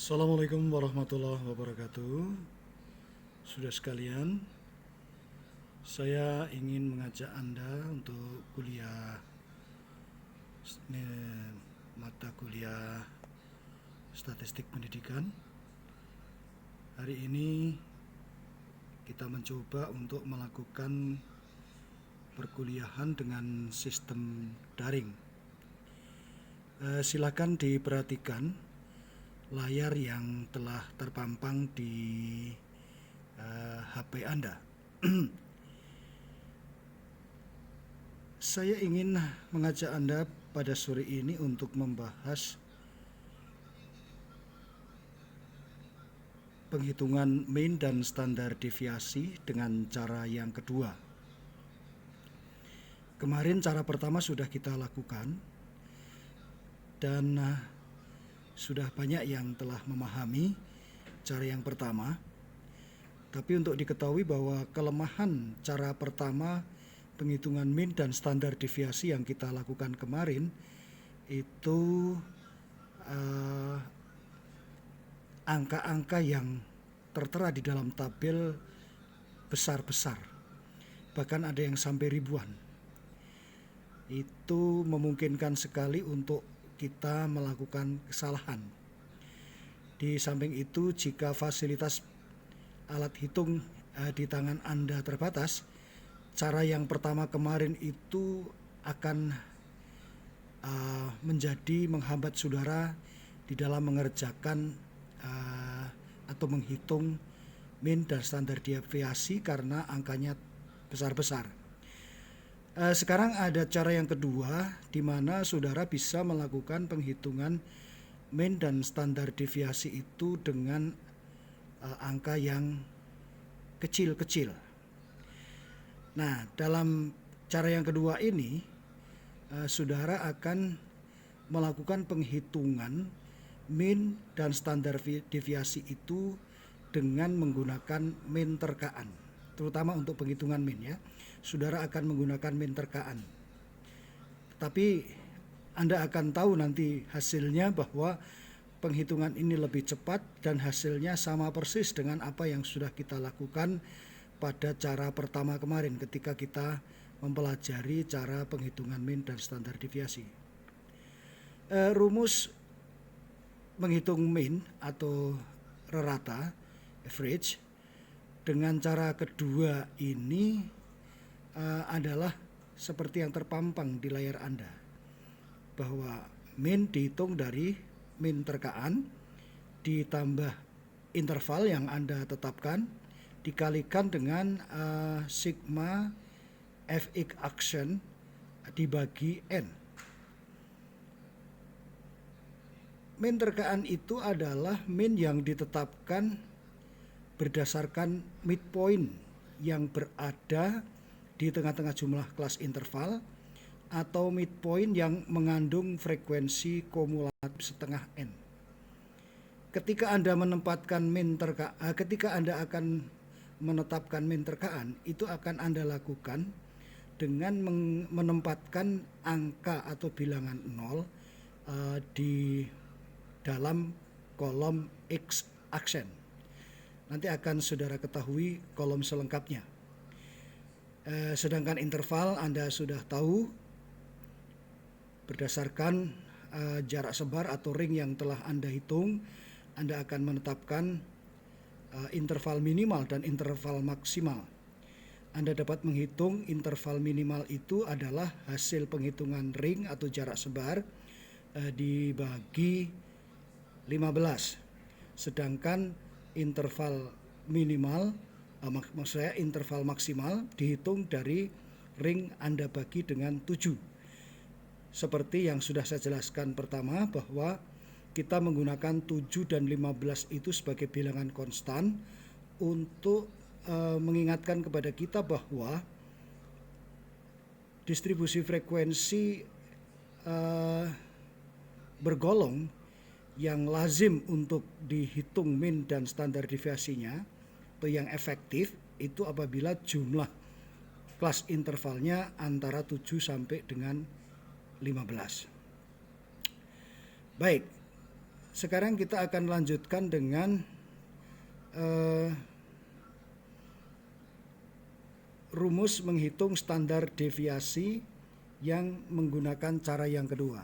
Assalamualaikum warahmatullahi wabarakatuh. Sudah sekalian, saya ingin mengajak Anda untuk kuliah mata kuliah Statistik Pendidikan. Hari ini kita mencoba untuk melakukan perkuliahan dengan sistem daring. Silakan diperhatikan layar yang telah terpampang di HP Anda. Saya ingin mengajak Anda pada sore ini untuk membahas penghitungan mean dan standar deviasi dengan cara yang kedua. Kemarin cara pertama sudah kita lakukan dan sudah banyak yang telah memahami cara yang pertama. Tapi untuk diketahui bahwa kelemahan cara pertama penghitungan mean dan standar deviasi yang kita lakukan kemarin itu angka-angka yang tertera di dalam tabel besar-besar, bahkan ada yang sampai ribuan. Itu memungkinkan sekali untuk kita melakukan kesalahan. Di samping itu, jika fasilitas alat hitung di tangan Anda terbatas, cara yang pertama kemarin itu akan menjadi menghambat saudara di dalam mengerjakan atau menghitung mean dan standar deviasi karena angkanya besar-besar. Sekarang ada cara yang kedua di mana saudara bisa melakukan penghitungan mean dan standar deviasi itu dengan angka yang kecil-kecil. Nah, dalam cara yang kedua ini saudara akan melakukan penghitungan mean dan standar deviasi itu dengan menggunakan mean terkaan, terutama untuk penghitungan mean ya. Saudara akan menggunakan mean terkaan. Tapi Anda akan tahu nanti hasilnya bahwa penghitungan ini lebih cepat dan hasilnya sama persis dengan apa yang sudah kita lakukan pada cara pertama kemarin ketika kita mempelajari cara penghitungan mean dan standar deviasi. Rumus menghitung mean atau rata average dengan cara kedua ini adalah seperti yang terpampang di layar Anda, bahwa mean dihitung dari mean terkaan ditambah interval yang Anda tetapkan dikalikan dengan sigma fx action dibagi n. Mean terkaan itu adalah mean yang ditetapkan berdasarkan midpoint yang berada di tengah-tengah jumlah kelas interval atau midpoint yang mengandung frekuensi kumulatif setengah n. Ketika Anda menempatkan ketika Anda akan menetapkan mean terkaan, itu akan Anda lakukan dengan menempatkan angka atau bilangan 0 di dalam kolom x aksen. Nanti akan saudara ketahui kolom selengkapnya. Sedangkan interval Anda sudah tahu berdasarkan jarak sebar atau ring yang telah Anda hitung, Anda akan menetapkan interval minimal dan interval maksimal. Anda dapat menghitung interval minimal itu adalah hasil penghitungan ring atau jarak sebar dibagi 15. Sedangkan interval minimal maksud saya interval maksimal dihitung dari ring Anda bagi dengan 7. Seperti yang sudah saya jelaskan pertama, bahwa kita menggunakan 7 dan 15 itu sebagai bilangan konstan untuk mengingatkan kepada kita bahwa distribusi frekuensi bergolong yang lazim untuk dihitung mean dan standar deviasinya atau yang efektif itu apabila jumlah kelas intervalnya antara 7 sampai dengan 15. Baik, sekarang kita akan lanjutkan dengan rumus menghitung standar deviasi yang menggunakan cara yang kedua.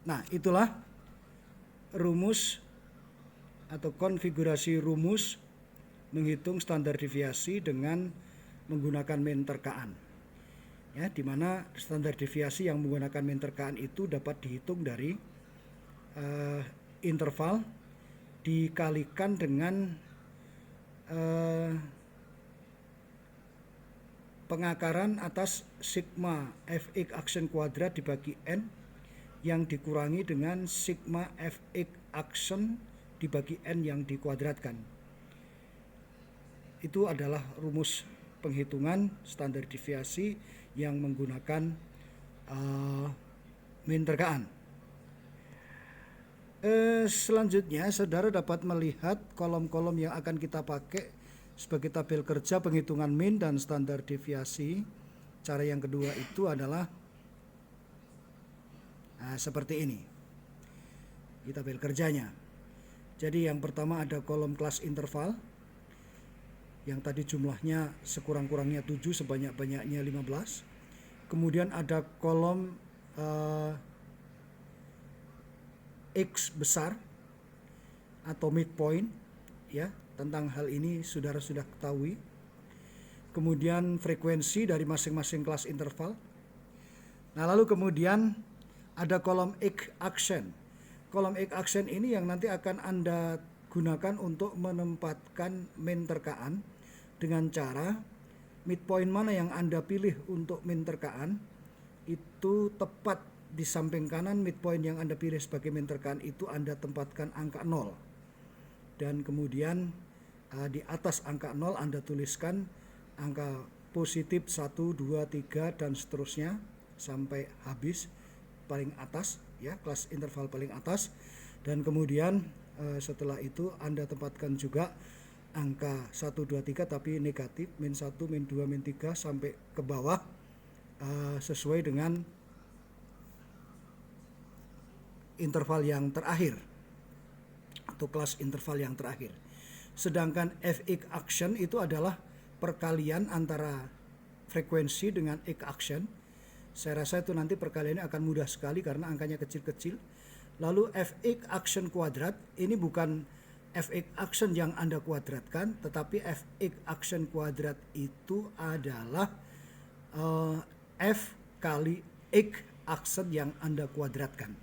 Nah, itulah rumus atau konfigurasi rumus menghitung standar deviasi dengan menggunakan min terkaan. Ya, di mana standar deviasi yang menggunakan min terkaan itu dapat dihitung dari interval dikalikan dengan pengakaran atas sigma fx aksen kuadrat dibagi n yang dikurangi dengan sigma fx aksen dibagi n yang dikuadratkan. Itu adalah rumus penghitungan standar deviasi yang menggunakan min terkaan. Selanjutnya saudara dapat melihat kolom-kolom yang akan kita pakai sebagai tabel kerja penghitungan min dan standar deviasi. Cara yang kedua itu adalah seperti ini di tabel kerjanya. Jadi yang pertama ada kolom kelas interval yang tadi jumlahnya sekurang-kurangnya 7, sebanyak-banyaknya 15. Kemudian ada kolom X besar atau midpoint, ya, tentang hal ini saudara sudah ketahui. Kemudian frekuensi dari masing-masing kelas interval. Nah, lalu kemudian ada kolom X aksen. Kolom X aksen ini yang nanti akan Anda gunakan untuk menempatkan min terkaan dengan cara midpoint mana yang Anda pilih untuk min terkaan itu tepat di samping kanan midpoint yang Anda pilih sebagai min terkaan itu Anda tempatkan angka 0. Dan kemudian di atas angka 0 Anda tuliskan angka positif 1, 2, 3 dan seterusnya sampai habis paling atas, ya, kelas interval paling atas. Dan kemudian setelah itu Anda tempatkan juga angka 1, 2, 3 tapi negatif, min 1, min 2, min 3 sampai ke bawah sesuai dengan interval yang terakhir atau kelas interval yang terakhir. Sedangkan fx action itu adalah perkalian antara frekuensi dengan x action. Saya rasa itu nanti perkaliannya akan mudah sekali karena angkanya kecil-kecil. Lalu fx action kuadrat ini bukan fx action yang Anda kuadratkan, tetapi fx action kuadrat itu adalah f kali x action yang Anda kuadratkan.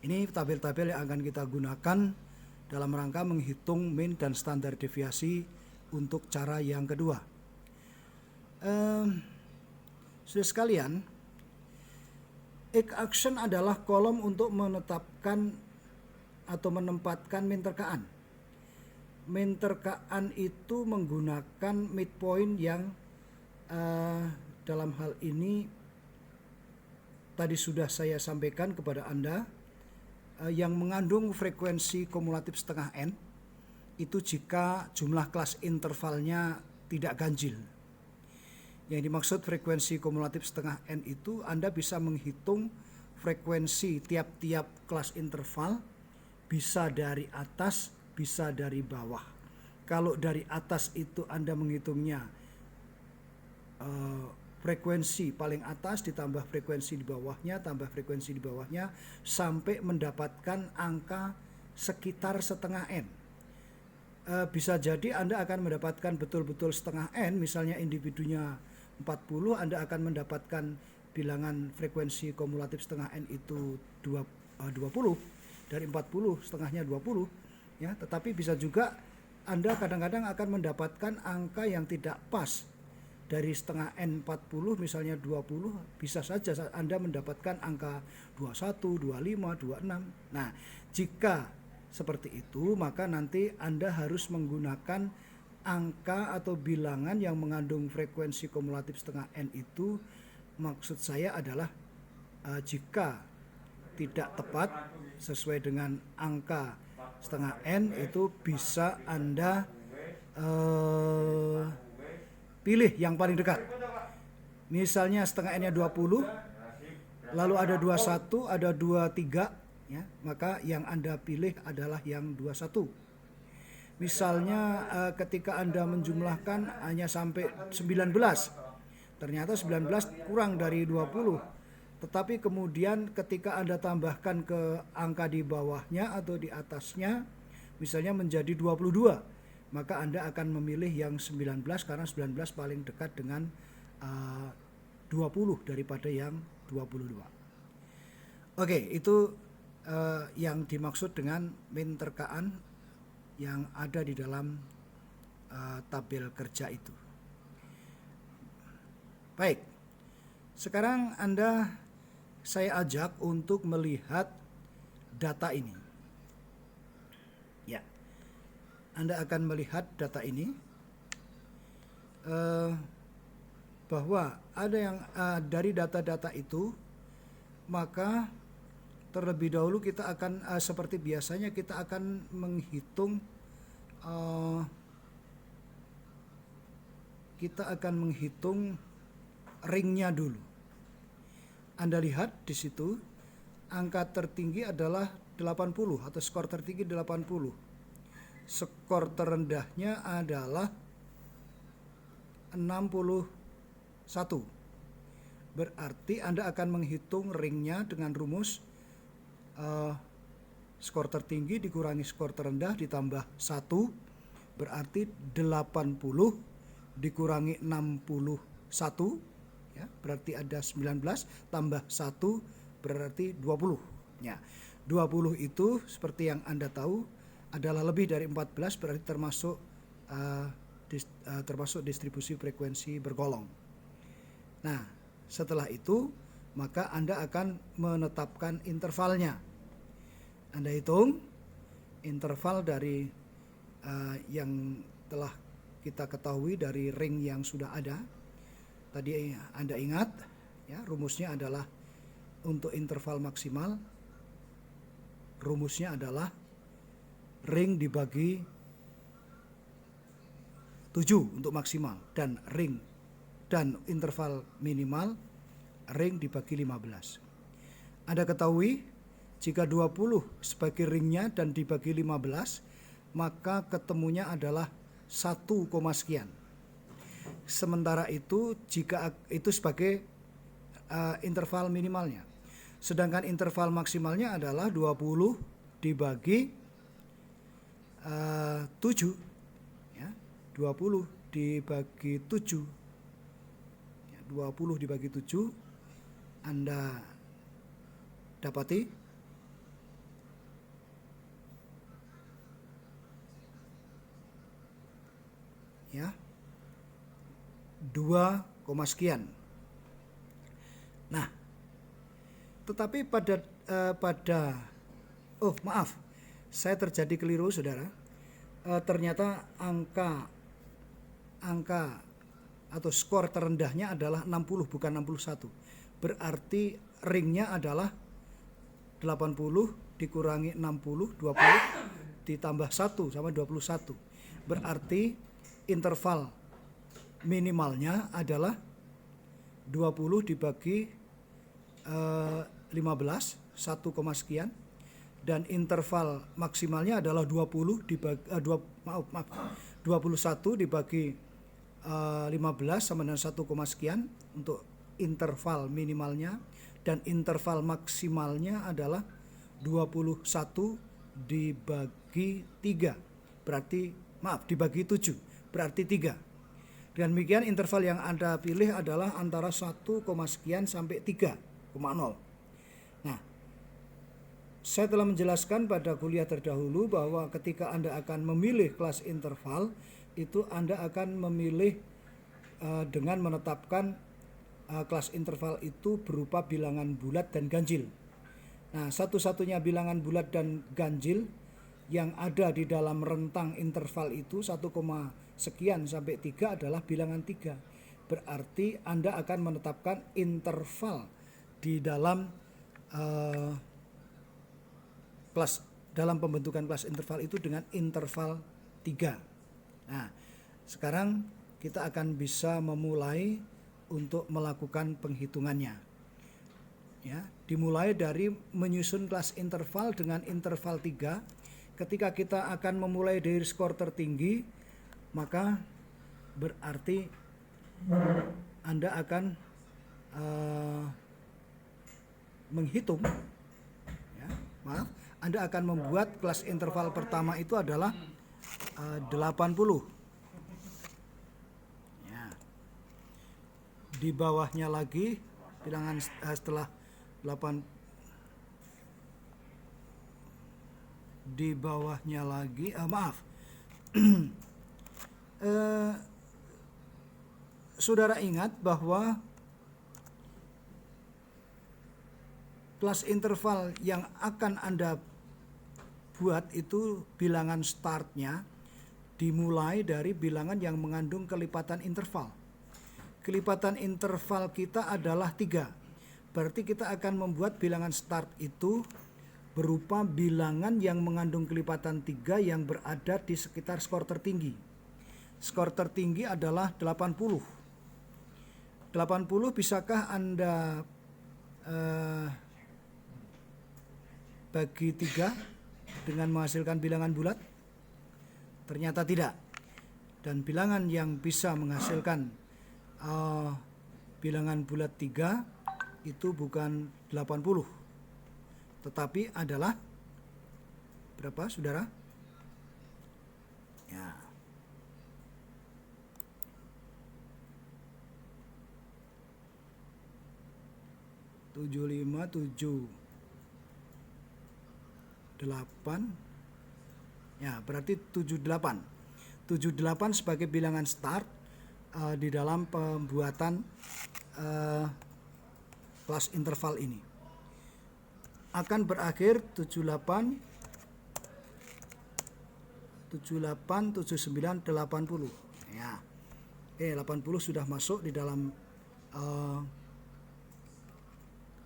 Ini tabel-tabel yang akan kita gunakan dalam rangka menghitung min dan standar deviasi untuk cara yang kedua. Sudah sekalian, X action adalah kolom untuk menetapkan atau menempatkan min terkaan. Min terkaan itu menggunakan midpoint yang dalam hal ini tadi sudah saya sampaikan kepada Anda, yang mengandung frekuensi kumulatif setengah n itu jika jumlah kelas intervalnya tidak ganjil. Yang dimaksud frekuensi kumulatif setengah n itu Anda bisa menghitung frekuensi tiap-tiap kelas interval, bisa dari atas, bisa dari bawah. Kalau dari atas itu Anda menghitungnya frekuensi paling atas ditambah frekuensi di bawahnya, tambah frekuensi di bawahnya, sampai mendapatkan angka sekitar setengah n. Bisa jadi Anda akan mendapatkan betul-betul setengah n, misalnya individunya 40, Anda akan mendapatkan bilangan frekuensi kumulatif setengah n itu 20, dari 40 setengahnya 20, ya. Tetapi bisa juga Anda kadang-kadang akan mendapatkan angka yang tidak pas. Dari setengah n 40 misalnya 20, bisa saja Anda mendapatkan angka 21, 25, 26. Nah, jika seperti itu maka nanti Anda harus menggunakan angka atau bilangan yang mengandung frekuensi kumulatif setengah n itu. Maksud saya adalah jika tidak tepat sesuai dengan angka setengah N itu bisa Anda pilih yang paling dekat. Misalnya setengah N-nya 20, lalu ada 21, ada 23, ya, maka yang Anda pilih adalah yang 21. Misalnya ketika Anda menjumlahkan hanya sampai 19, ternyata 19 kurang dari 20. Tetapi kemudian ketika Anda tambahkan ke angka di bawahnya atau di atasnya, misalnya menjadi 22, maka Anda akan memilih yang 19 karena 19 paling dekat dengan 20 daripada yang 22. Oke, itu yang dimaksud dengan min terkaan yang ada di dalam tabel kerja itu. Baik, sekarang saya ajak untuk melihat data ini. Ya, Anda akan melihat data ini bahwa ada yang dari data-data itu, maka terlebih dahulu kita akan seperti biasanya kita akan menghitung ringnya dulu. Anda lihat di situ angka tertinggi adalah 80 atau skor tertinggi 80. Skor terendahnya adalah 61. Berarti Anda akan menghitung ringnya dengan rumus skor tertinggi dikurangi skor terendah ditambah 1, berarti 80 dikurangi 61, ya, berarti ada 19 tambah 1 berarti 20. Ya, 20 itu seperti yang Anda tahu adalah lebih dari 14, berarti termasuk distribusi frekuensi bergolong. Nah, setelah itu maka Anda akan menetapkan intervalnya. Anda hitung interval dari yang telah kita ketahui dari ring yang sudah ada. Tadi Anda ingat, ya, rumusnya adalah untuk interval maksimal, rumusnya adalah ring dibagi 7 untuk maksimal, dan interval minimal ring dibagi 15. Anda ketahui jika 20 sebagai ringnya dan dibagi 15, maka ketemunya adalah 1, sekian. Sementara itu jika itu sebagai interval minimalnya. Sedangkan interval maksimalnya adalah 20 dibagi 7. Ya, 20 dibagi 7. Ya, 20 dibagi 7 Anda dapati ya 2, sekian. Nah, tetapi maaf, saya terjadi keliru, saudara. Ternyata angka atau skor terendahnya adalah 60 bukan 61. Berarti ringnya adalah 80 dikurangi 60, 20 ditambah 1 sama 21. Berarti interval minimalnya adalah 20 dibagi 15, 1, sekian, dan interval maksimalnya adalah 21 dibagi 15 sama dengan 1, sekian untuk interval minimalnya, dan interval maksimalnya adalah 21 dibagi 3 berarti dibagi 7 berarti 3. Dan demikian interval yang Anda pilih adalah antara 1, sekian sampai 3,0. Nah, saya telah menjelaskan pada kuliah terdahulu bahwa ketika Anda akan memilih kelas interval, itu Anda akan memilih dengan menetapkan kelas interval itu berupa bilangan bulat dan ganjil. Nah, satu-satunya bilangan bulat dan ganjil yang ada di dalam rentang interval itu 1, sekian sampai 3 adalah bilangan 3. Berarti Anda akan menetapkan interval di dalam kelas dalam pembentukan kelas interval itu dengan interval 3. Nah, sekarang kita akan bisa memulai untuk melakukan penghitungannya. Ya, dimulai dari menyusun kelas interval dengan interval 3. Ketika kita akan memulai dari skor tertinggi, maka berarti Anda akan menghitung, ya, Anda akan membuat kelas interval pertama itu adalah 80. Ya. Di bawahnya lagi bilangan setelah 8, di bawahnya lagi saudara ingat bahwa kelas interval yang akan Anda buat itu bilangan startnya dimulai dari bilangan yang mengandung kelipatan interval. Kelipatan interval kita adalah 3. Berarti kita akan membuat bilangan start itu berupa bilangan yang mengandung kelipatan 3 yang berada di sekitar skor tertinggi. Skor tertinggi adalah 80. 80 bisakah Anda bagi 3 dengan menghasilkan bilangan bulat? Ternyata tidak. Dan bilangan yang bisa menghasilkan bilangan bulat 3 itu bukan 80, tetapi adalah berapa, saudara? Ya. Tujuh lima tujuh 8, ya berarti 78. 78 sebagai bilangan start di dalam pembuatan kelas interval ini. Akan berakhir 78, 79, 80. Ya. Oke, 80 sudah masuk di dalam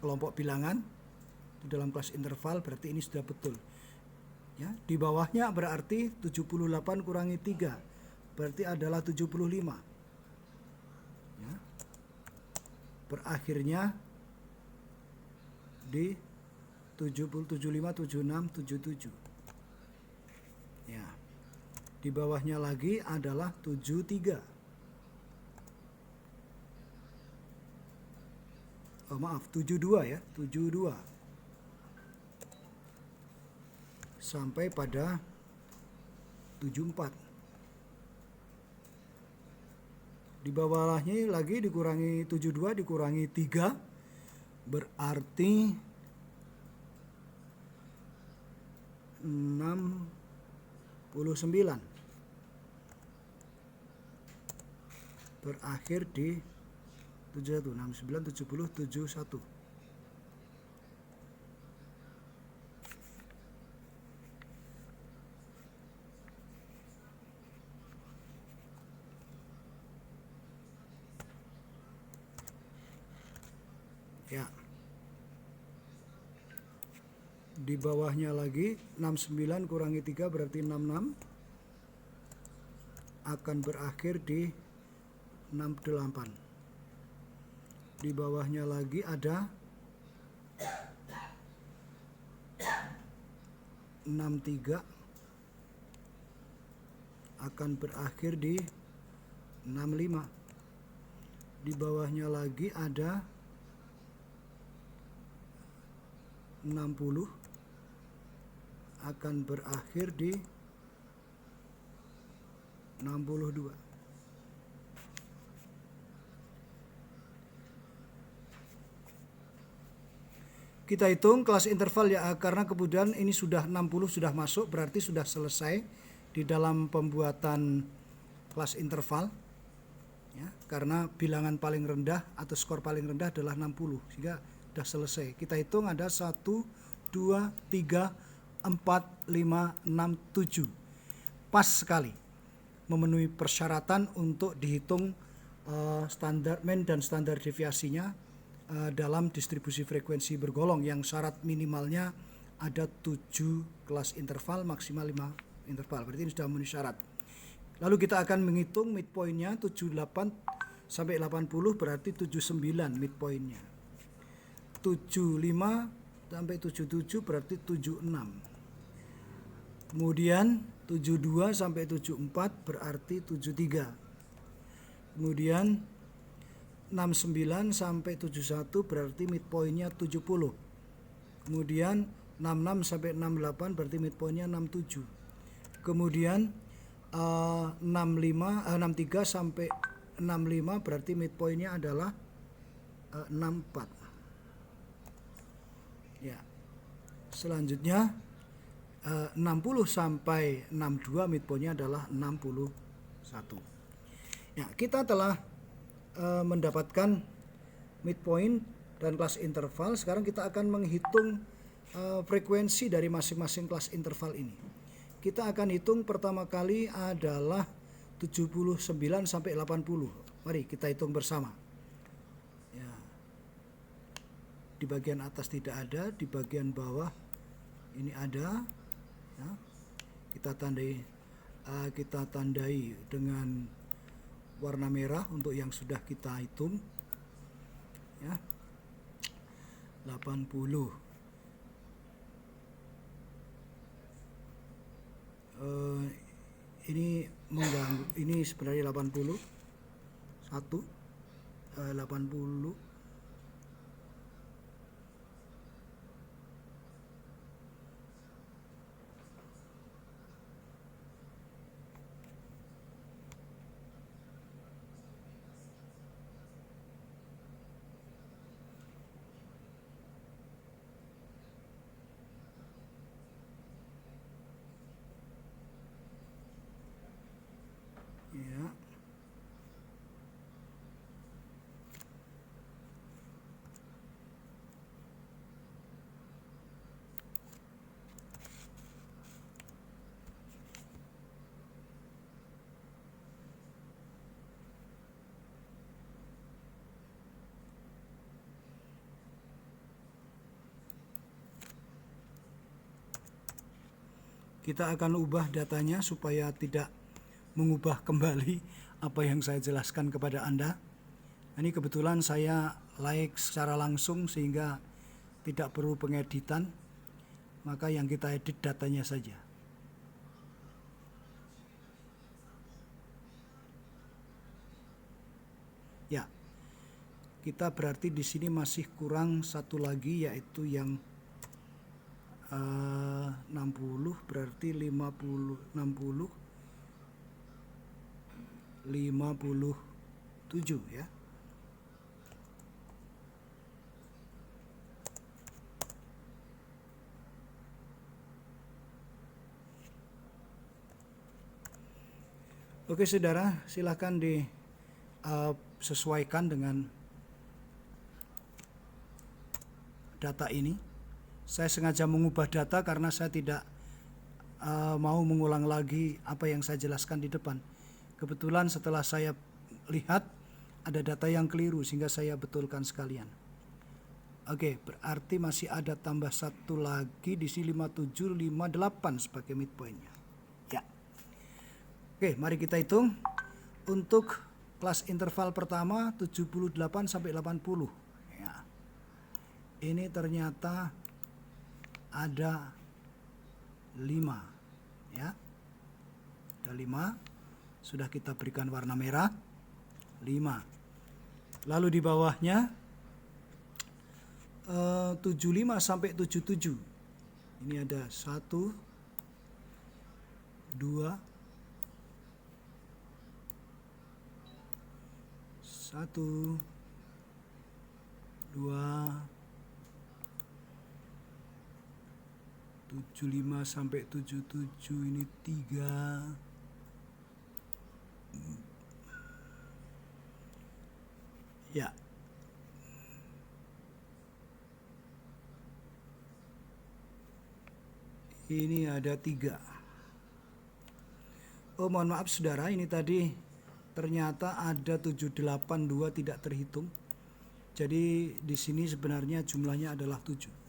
kelompok bilangan di dalam kelas interval, berarti ini sudah betul. Ya, di bawahnya berarti 78 kurangi 3 berarti adalah 75. Ya. Berakhirnya di 70, 75, 76, 77. Ya. Di bawahnya lagi adalah 73. Oh maaf, 72 ya, 72. Sampai pada 74. Di bawahnya lagi dikurangi 72 dikurangi 3 berarti 69. Berakhir di 71, 69, 70, 71. Ya. Di bawahnya lagi 69 kurangi 3 berarti 66. Akan berakhir di 68. Di bawahnya lagi ada 63 akan berakhir di 65. Di bawahnya lagi ada 60 akan berakhir di 62. Kita hitung kelas interval ya, karena kemudian ini sudah 60 sudah masuk, berarti sudah selesai di dalam pembuatan kelas interval ya, karena bilangan paling rendah atau skor paling rendah adalah 60 sehingga sudah selesai. Kita hitung ada 1, 2, 3, 4, 5, 6, 7. Pas sekali memenuhi persyaratan untuk dihitung standar mean dan standar deviasinya dalam distribusi frekuensi bergolong yang syarat minimalnya ada 7 kelas interval, maksimal 5 interval. Berarti ini sudah memenuhi syarat. Lalu kita akan menghitung midpointnya 78 sampai 80, berarti 79 midpointnya. 75 sampai 77 berarti 76. Kemudian 72 sampai 74 berarti 73. Kemudian 69 sampai 71 berarti midpointnya 70. Kemudian 66 sampai 68 berarti midpointnya 67. Kemudian 63 sampai 65 berarti midpointnya adalah 64. Ya. Selanjutnya 60 sampai 62 midpointnya adalah 61. Ya, kita telah mendapatkan midpoint dan kelas interval. Sekarang kita akan menghitung frekuensi dari masing-masing kelas interval ini. Kita akan hitung pertama kali adalah 79 sampai 80. Mari kita hitung bersama. Ya. Di bagian atas tidak ada, di bagian bawah ini ada. Ya. Kita tandai dengan warna merah untuk yang sudah kita hitung. Ya. 80. Ini mengganggu, ini sebenarnya 80 ya. Kita akan ubah datanya supaya tidak mengubah kembali apa yang saya jelaskan kepada Anda. Ini kebetulan saya like secara langsung sehingga tidak perlu pengeditan, maka yang kita edit datanya saja. Ya, kita berarti di sini masih kurang satu lagi, yaitu yang 60, berarti 50, 60, 57 ya. Oke saudara, silakan disesuaikan dengan data ini. Saya sengaja mengubah data karena saya tidak mau mengulang lagi apa yang saya jelaskan di depan. Kebetulan setelah saya lihat ada data yang keliru sehingga saya betulkan sekalian. Oke, berarti masih ada tambah satu lagi di sini 57, 58 sebagai midpointnya. Ya. Oke, mari kita hitung. Untuk kelas interval pertama 78 sampai 80. Ya. Ini ternyata ada 5 ya. Ada 5. Sudah kita berikan warna merah 5. Lalu di bawahnya 75 sampai 77. Ini ada 1 2 1 2 75 sampai 77, ini 3. Ya. Ini ada 3. Oh, mohon maaf saudara, ini tadi ternyata ada 782 tidak terhitung. Jadi di sini sebenarnya jumlahnya adalah 7.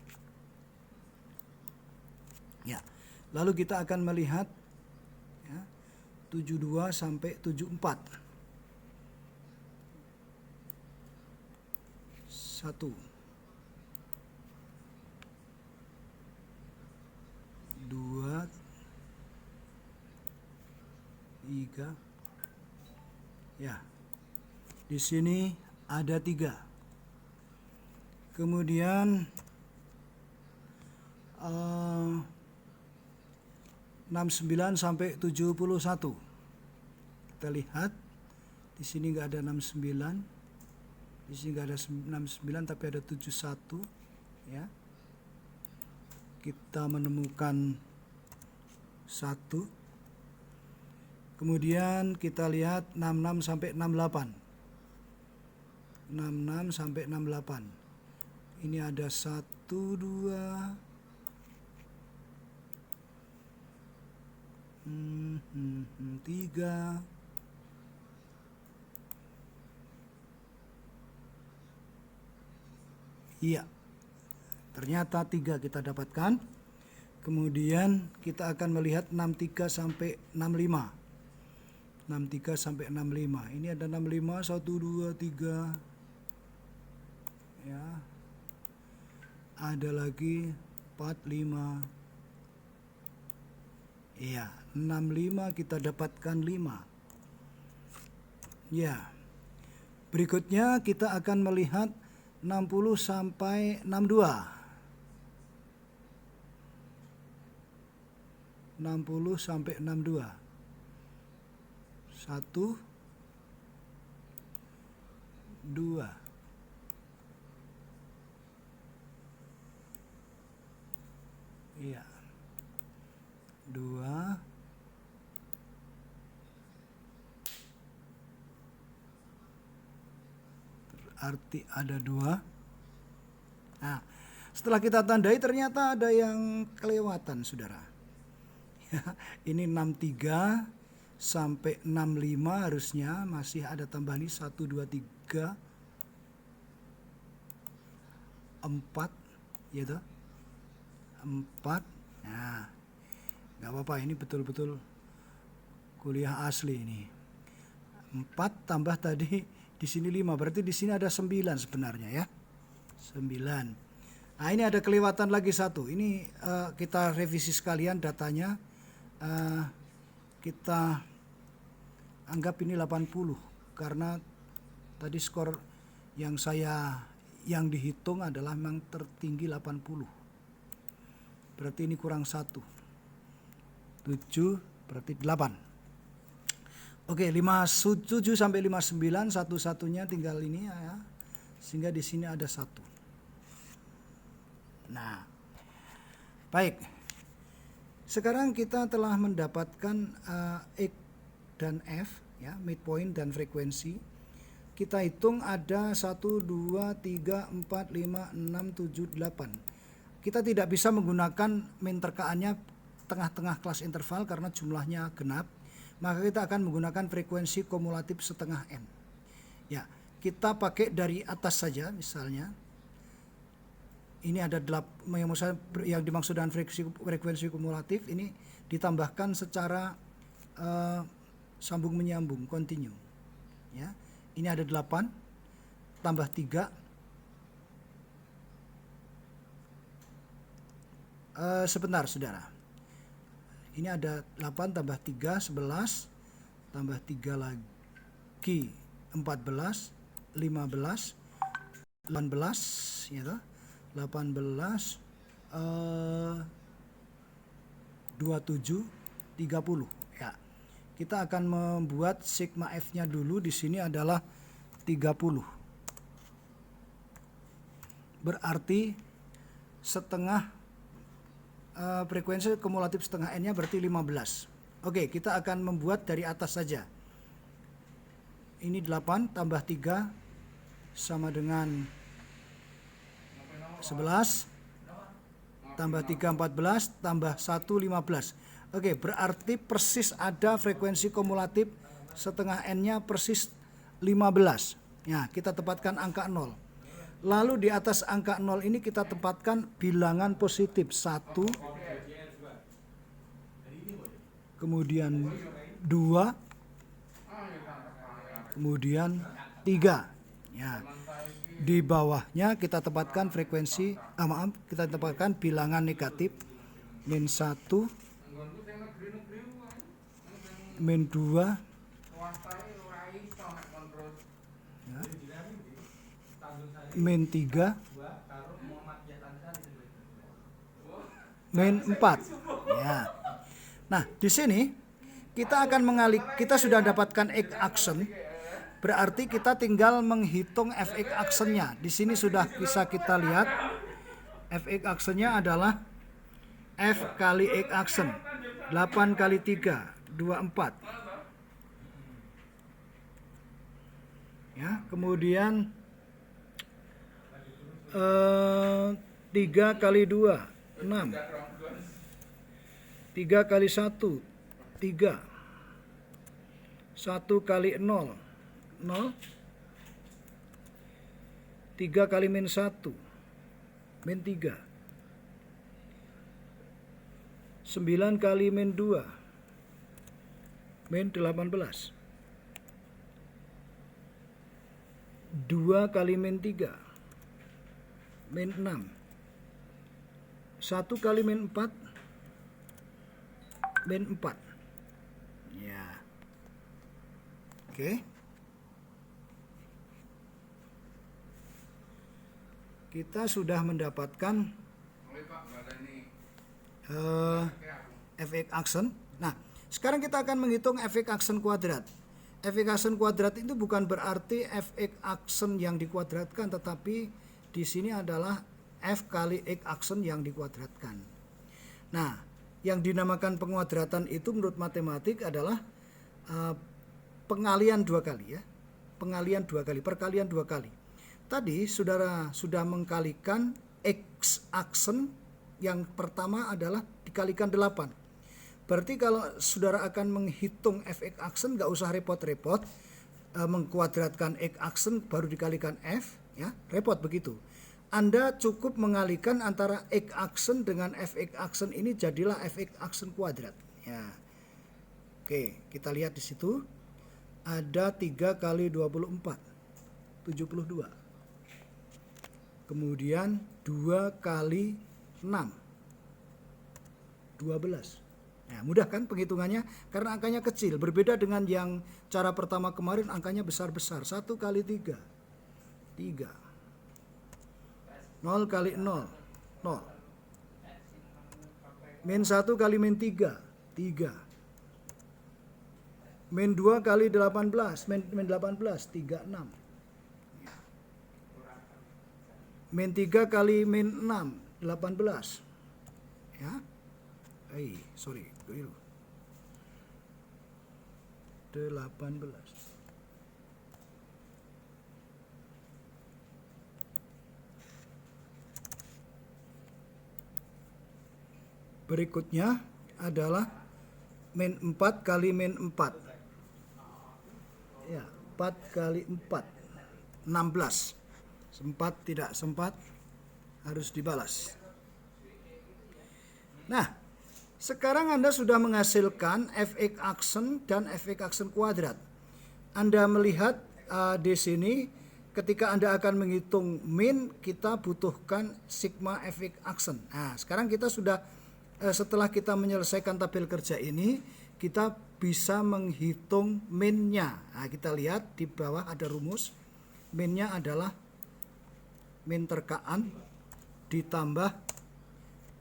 Ya. Lalu kita akan melihat ya, 72 sampai 74. 1 2 3. Ya. Di sini ada 3. Kemudian 69 sampai 71. Kita lihat di sini nggak ada 69. Di sini nggak ada 69 tapi ada 71 ya. Kita menemukan 1. Kemudian kita lihat 66 sampai 68. 66 sampai 68. Ini ada 1 2 3. Iya, ternyata 3 kita dapatkan. Kemudian kita akan melihat 63 sampai 65. 63 sampai 65. Ini ada 65, 1 2 3. Ya. Ada lagi 45. Iya, 65 kita dapatkan 5. Ya. Berikutnya kita akan melihat 60 sampai 62. 60 sampai 62. 1 2. Iya. 2. Berarti ada 2. Nah, setelah kita tandai ternyata ada yang kelewatan, saudara. Ini 63 sampai 65 harusnya masih ada tambahan ini 1 2 3 4 gitu. 4. Nah, nggak apa-apa, ini betul-betul kuliah asli ini. 4 tambah tadi di sini 5, berarti di sini ada 9 sebenarnya ya. 9. Nah, ini ada kelewatan lagi 1. Ini kita revisi sekalian datanya. Kita anggap ini 80 karena tadi skor yang dihitung adalah memang tertinggi 80. Berarti ini kurang 1. 7 berarti 8. Oke, 57 sampai 59 satu-satunya tinggal ini ya. Sehingga di sini ada 1. Nah, baik. Sekarang kita telah mendapatkan X dan F ya, midpoint dan frekuensi. Kita hitung ada 1 2 3 4 5 6 7 8. Kita tidak bisa menggunakan min terkaannya tengah-tengah kelas interval karena jumlahnya genap. Maka kita akan menggunakan frekuensi kumulatif setengah n. Ya, kita pakai dari atas saja misalnya. Ini ada yang dimaksud dengan frekuensi kumulatif ini ditambahkan secara sambung menyambung, continue. Ya, ini ada 8 tambah 3. Sebentar, saudara. Ini ada 8 tambah 3, 11. Tambah 3 lagi, 14, 15, 18, gitu. 18, 27, 30. Ya. Kita akan membuat sigma F-nya dulu di sini adalah 30. Berarti setengah frekuensi kumulatif setengah N-nya berarti 15. Oke, kita akan membuat dari atas saja. Ini 8 tambah 3 sama dengan 11 tambah 3 14 tambah 1 15. Oke, berarti persis ada frekuensi kumulatif setengah N-nya persis 15. Ya, kita tempatkan angka 0. Lalu di atas angka 0 ini kita tempatkan bilangan positif 1 kemudian 2, kemudian 3. Ya. Di bawahnya kita tempatkan frekuensi, kita tempatkan bilangan negatif min 1, min 2, ya, min 3, min 4. Ya. Nah, di sini kita akan kita sudah dapatkan X action. Berarti kita tinggal menghitung fx actionnya. Di sini sudah bisa kita lihat fx actionnya adalah f kali x action 8 kali 3 24. Ya, kemudian 3 kali 2 6, 3 kali 1 3, 1 kali 0 0, 3 kali min 1 min 3, 9 kali min 2 min 18, 2 kali min 3 min 6, 1 kali min 4 min 4. Ya. Oke. Kita sudah mendapatkan fx action. Nah, sekarang kita akan menghitung fx action kuadrat. Fx action kuadrat itu bukan berarti fx action yang dikuadratkan, tetapi di sini adalah f kali x action yang dikuadratkan. Nah, yang dinamakan penguadratan itu menurut matematik adalah pengalian 2 kali, ya. Pengalian 2 kali, perkalian 2 kali. Tadi saudara sudah mengkalikan X action, yang pertama adalah dikalikan 8. Berarti kalau saudara akan menghitung fx action nggak usah repot-repot mengkuadratkan X action baru dikalikan F, ya, repot begitu. Anda cukup mengalihkan antara X action dengan fx action, ini jadilah fx action kuadrat. Ya. Oke, kita lihat di situ ada 3 kali 24 72. Kemudian 2 kali 6 12. Nah, mudah kan penghitungannya karena angkanya kecil. Berbeda dengan yang cara pertama kemarin angkanya besar-besar. 1 kali 3 3. 0 kali 0 0. Min 1 kali min 3 3. Min 2 kali 18 min 18 36. Min 3 kali min 6 18. Ya. Sorry, keliru. 18. Berikutnya adalah min 4 kali min 4. Ya, 4 kali 4 16. Sempat tidak sempat harus dibalas. Nah, sekarang Anda sudah menghasilkan fx action dan fx action kuadrat. Anda melihat di sini ketika Anda akan menghitung min, kita butuhkan sigma fx action. Nah, sekarang kita sudah setelah kita menyelesaikan tabel kerja ini, kita bisa menghitung minnya. Nah, kita lihat di bawah ada rumus. Minnya adalah min terkaan ditambah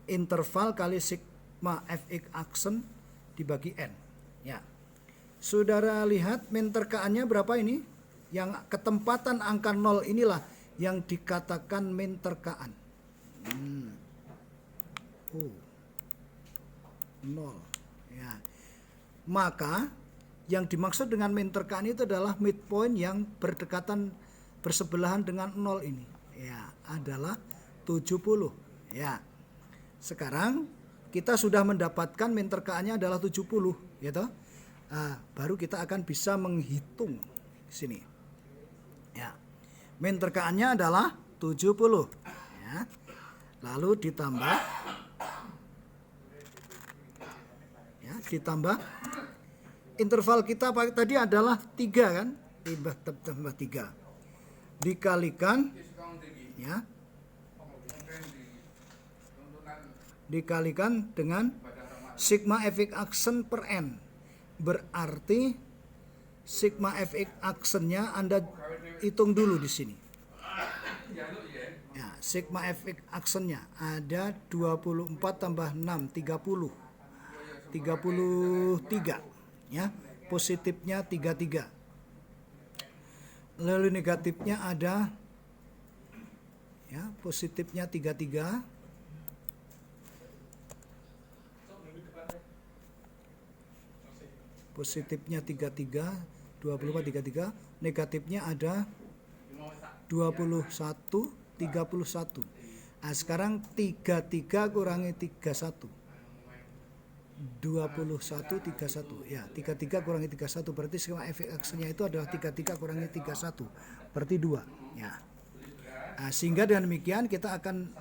interval kali sigma fx action dibagi n. Ya. Saudara lihat min terkaannya berapa ini? Yang ketempatan angka 0 inilah yang dikatakan min terkaan. 0. Ya. Maka yang dimaksud dengan min terkaan itu adalah midpoint yang berdekatan bersebelahan dengan 0 ini. Ya, adalah 70. Ya. Sekarang kita sudah mendapatkan min terkaannya adalah 70, gitu. Baru kita akan bisa menghitung di sini. Ya. Min terkaannya adalah 70. Ya. Lalu ditambah, ya, ditambah interval kita tadi adalah 3 kan, tambah 3 dikalikan ya, dikalikan dengan sigma fx aksen per n. Berarti sigma fx aksennya Anda hitung dulu di sini. Ya, sigma fx aksennya ada 24 tambah 6 30. 33 ya. Positifnya 33. Lalu negatifnya ada ya, positifnya 33. Positifnya 33, 24 33, negatifnya ada 21 31. Nah, sekarang 33 kurangi 31. 21 31. Ya, 33 kurangi 31 berarti skema fx aksennya itu adalah 33 kurangi 31 berarti 2 ya. Nah, sehingga dengan demikian kita akan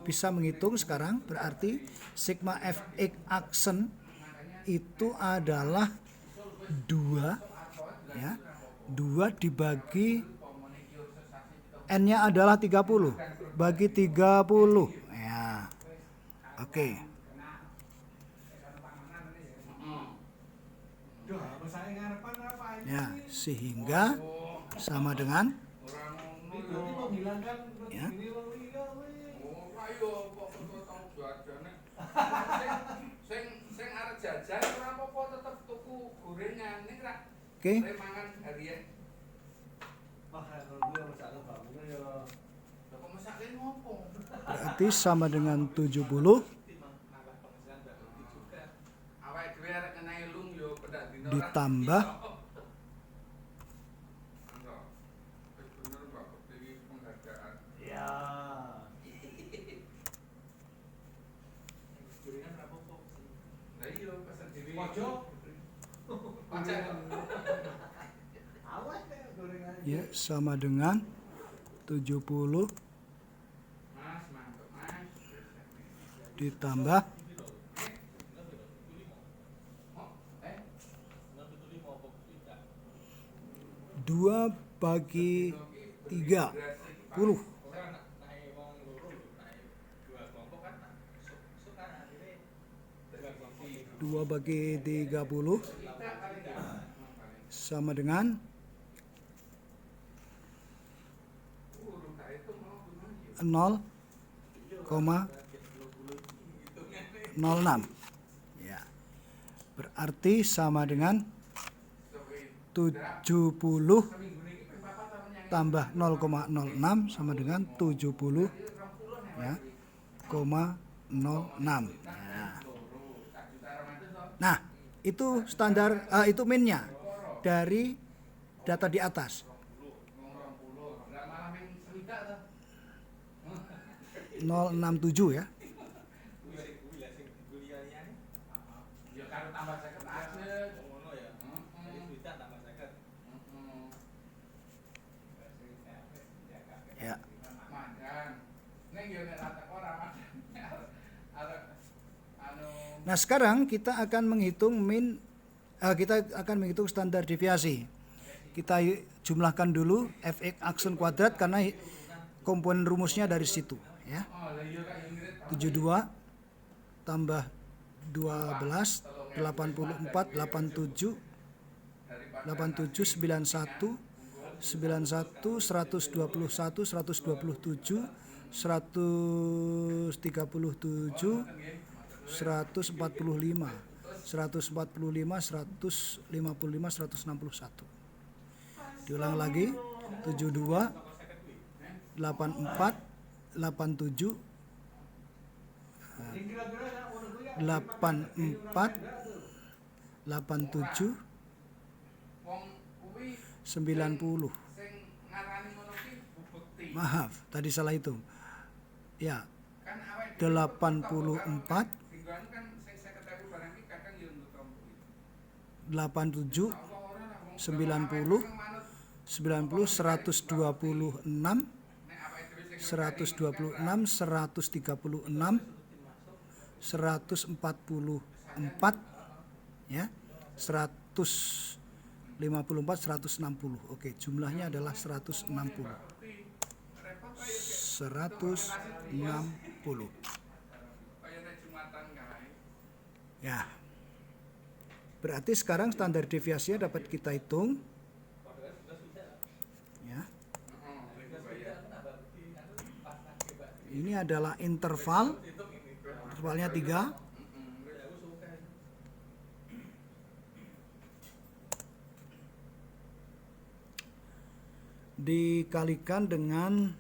bisa menghitung sekarang, berarti sigma fx aksen itu adalah 2 ya. 2 dibagi n-nya adalah 30 bagi 30 ya. Oke. Ya, sehingga sama dengan ya. Oke. Berarti sama dengan 70 ditambah ya, sama dengan 70 ditambah 2 bagi 30. 2 bagi 30 sama dengan 0,06 ya. Berarti sama dengan 70 tambah 0,06 sama dengan 70 ya, 0,06 ya. Nah, itu standar, itu minnya dari data di atas. 067 ya. Ya. Nah, sekarang kita akan menghitung kita akan menghitung standar deviasi. Kita jumlahkan dulu fx aksen kuadrat karena komponen rumusnya dari situ ya. 72 tambah 12 84 87 91 121 127 137 145 145 155 161. Diulang lagi. 72 84 87 84 87 90. Maaf, tadi salah hitung. Ya. 84 87 90 90 126 126 136 140 ya. 154 160. Oke, jumlahnya adalah 160. 160. Ya. Berarti sekarang standar deviasinya dapat kita hitung. Ya. Ini adalah interval. Intervalnya 3. Dikalikan dengan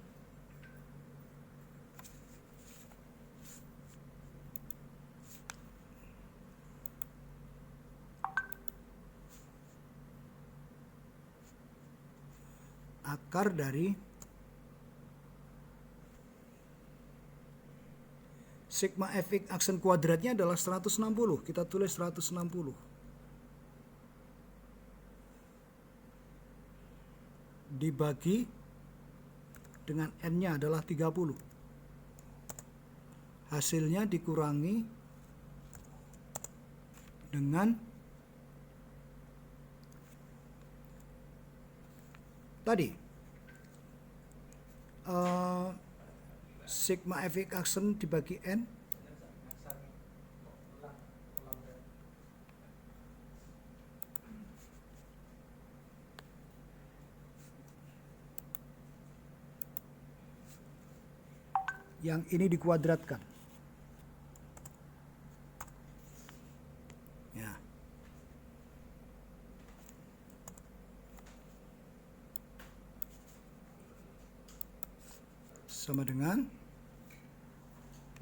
akar dari sigma fx aksen kuadratnya adalah 160. Kita tulis 160. Dibagi dengan n-nya adalah 30. Hasilnya dikurangi dengan tadi sigma fx aksen dibagi n yang ini dikuadratkan. Ya. Sama dengan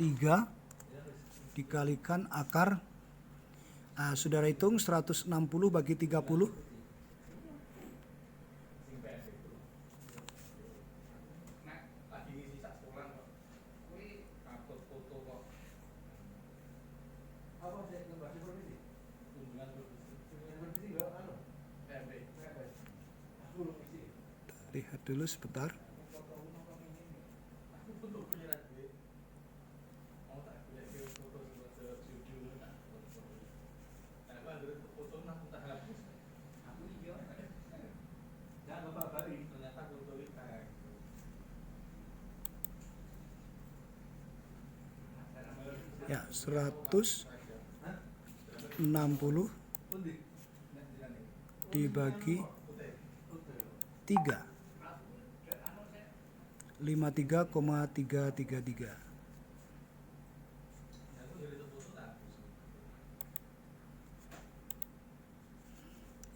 3 dikalikan akar. Saudara hitung 160 bagi 30. Lihat dulu sebentar. Ya, 160 dibagi 3. 53,333.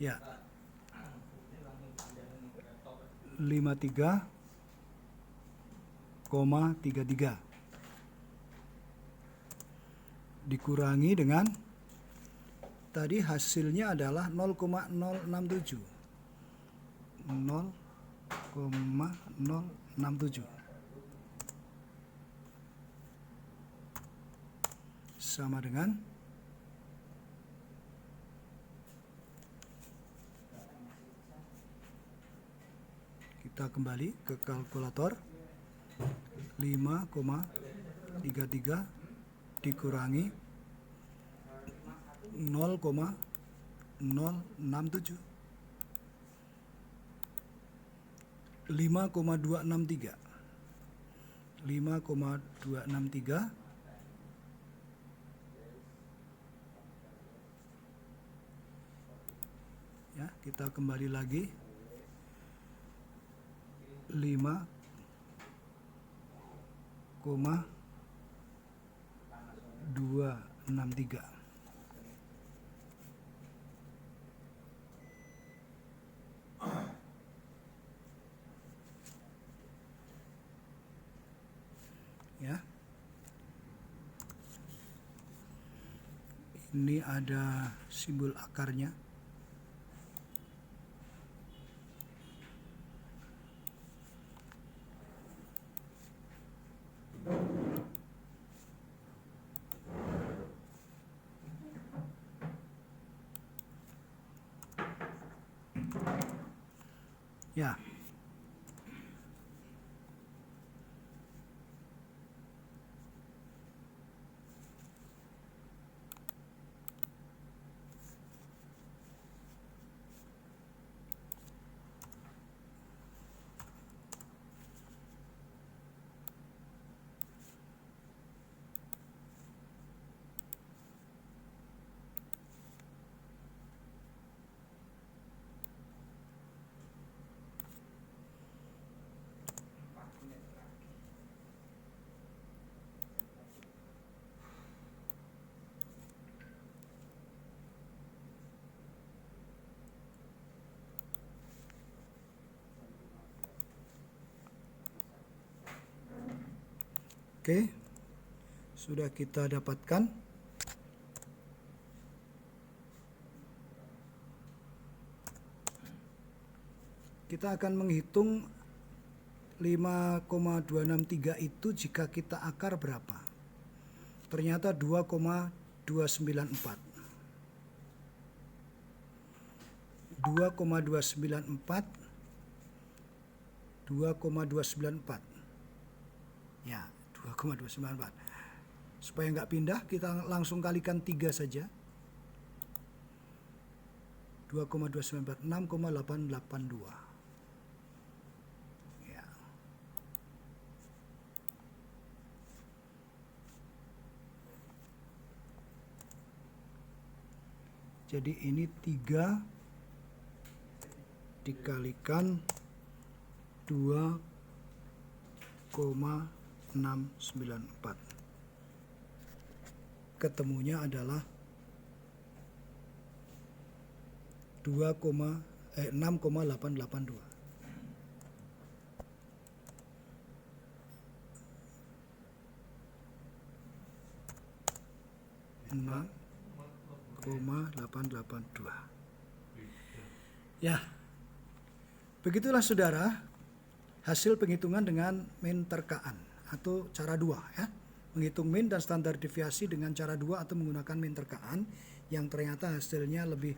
Ya. 53,33 dikurangi dengan tadi hasilnya adalah 0,067. 0,067 sama dengan kita kembali ke kalkulator. 5,33 dikurangi 0,067 5,263 ya, kita kembali lagi 5,263. Ya. Ini ada simbol akarnya. Ya. Oke, sudah kita dapatkan. Kita akan menghitung 5,263 itu jika kita akar berapa? Ternyata 2,294. 2,294. Ya, 2,294. Supaya nggak pindah, kita langsung kalikan 3 saja. 2,294, 6,882. Jadi ini 3 dikalikan 2,694. Ketemunya adalah 6,882. Enam 882. Ya, begitulah saudara hasil penghitungan dengan min terkaan atau cara 2 ya. Menghitung min dan standar deviasi dengan cara 2 atau menggunakan min terkaan yang ternyata hasilnya lebih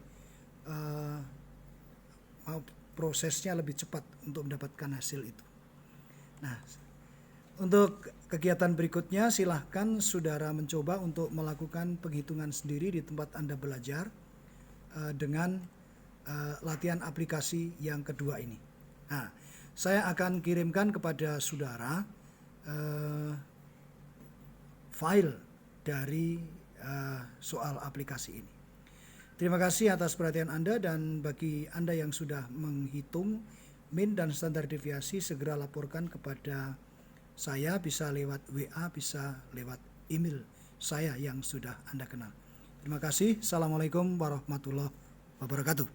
prosesnya lebih cepat untuk mendapatkan hasil itu. Nah, untuk kegiatan berikutnya silahkan saudara mencoba untuk melakukan penghitungan sendiri di tempat Anda belajar dengan latihan aplikasi yang kedua ini. Nah, saya akan kirimkan kepada saudara file dari soal aplikasi ini. Terima kasih atas perhatian Anda, dan bagi Anda yang sudah menghitung min dan standar deviasi segera laporkan kepada saya, bisa lewat WA, bisa lewat email saya yang sudah Anda kenal. Terima kasih. Assalamualaikum warahmatullahi wabarakatuh.